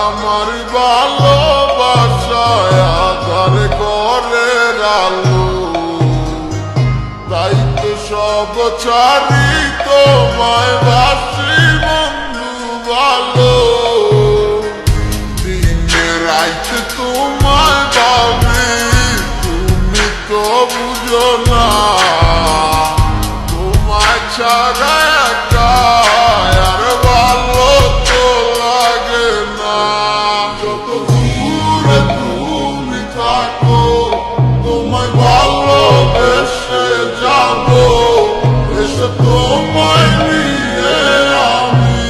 আমার ভালোবাসায় আধার করে আলো, তাই তো সব ছাড়ি তোমায় বাসি বন্ধু ভালো। দিনে রাইতে তোমায় ভাবি, তুমি তো বুঝো না, তোমায় ছাড়া একা আর ভালো তো লাগে না। যত দূরে তুমি থাকো, তোমায় ভালোবেসে যাবো, এসে তোমায় নিয়ে আমি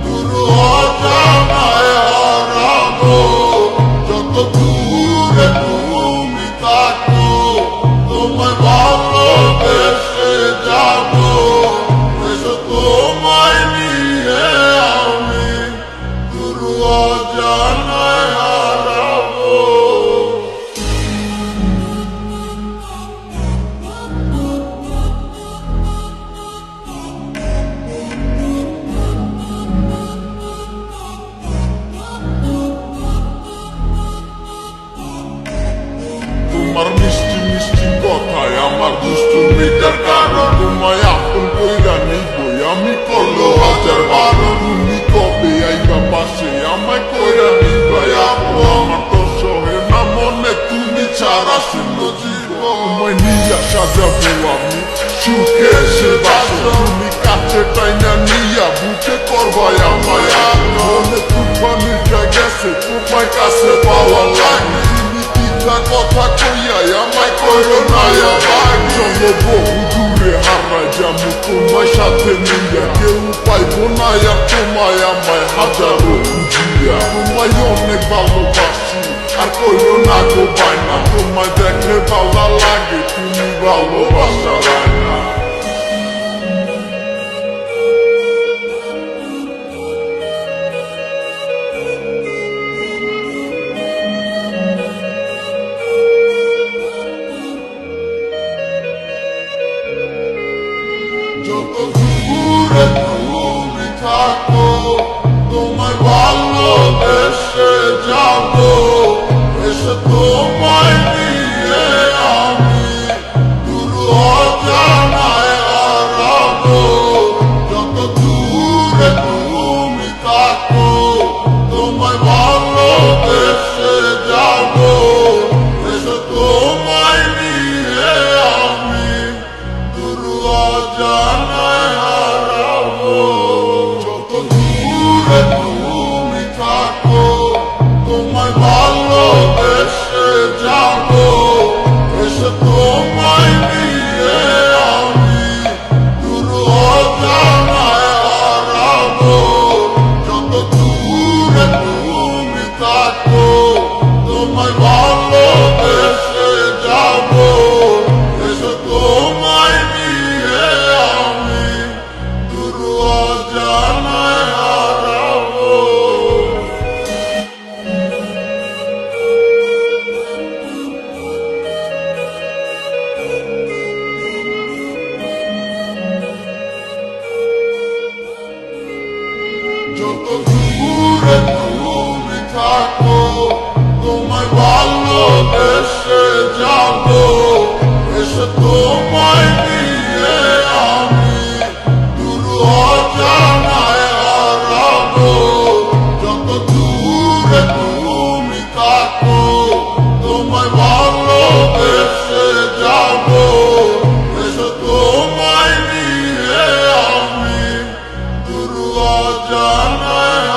দূর অজানায় হারাবো। যত দূরে তুমি থাকো, তোমায় ভালোবেসে যাবো, এসে তোমায় নিয়ে আমি দূর অজানায় হারাবো। তোমার মিষ্টি মিষ্টি কথায় আমার দুষ্টুমিটার কারণ, তোমায় আপন কইরা নিবই আমি করলো হাজার বারো। তুমি কবে আইবা পাশে আমায় কইরা নিবাই আপন, আমার তো সহে না মনে তুমি ছাড়া শূন্য জীবন। তোমায় নিয়া সাজাবো আমি সুখে সে বাসো, তুমি কাছে টাইনা নিয়া বুকে করবাই আমায় মনে তুফানের গেছে তোমায় কাছে পাওয়া লাগে। কথা কইয়াই আমায় করো না আবার, চলো বহু দূরে হারাই যাবো তোমায় সাথে নিয়া, কেউ পাইবো না আর তোমায় আমায় হাজারো খুঁজিয়া। তোমায় অনেক ভালোবাসি আর করো না গো বায়না, তোমায় দেখলে ভালো লাগে তুমি ভালোবাসা রায় না। যত দূরে তুমি থাকো, তোমায় ভালোবেসে যাবো, এসে তোমায় নিয়ে আমি দূর অজানায় হারাবো। যত দূরে তুমি থাকো, তোমায় ভালোবেসে যাবো, এসে তোমায় নিয়ে আমি দূর অজানায় হারাবো। যত দূরে তুমি থাকো, তোমায় ভালোবেসে যাবো, এসে তোমায় নিয়ে আমি দূর অজানায় হারাবো। যত দূরে তুমি থাকো, তোমায় ভালোবেসে যাবো, এসে তোমায় নিয়ে আমি দূর অজানায় হারাবো। যত দূরে তুমি থাকো, তোমায় ভালোবেসে যাবো, এসে তোমায় নিয়ে আমি দূর অজানায় হারাবো। যত দূরে তুমি থাকো, তোমায় ভালোবেসে যাবো, এসে তোমায় নিয়ে আমি দূর অজানায়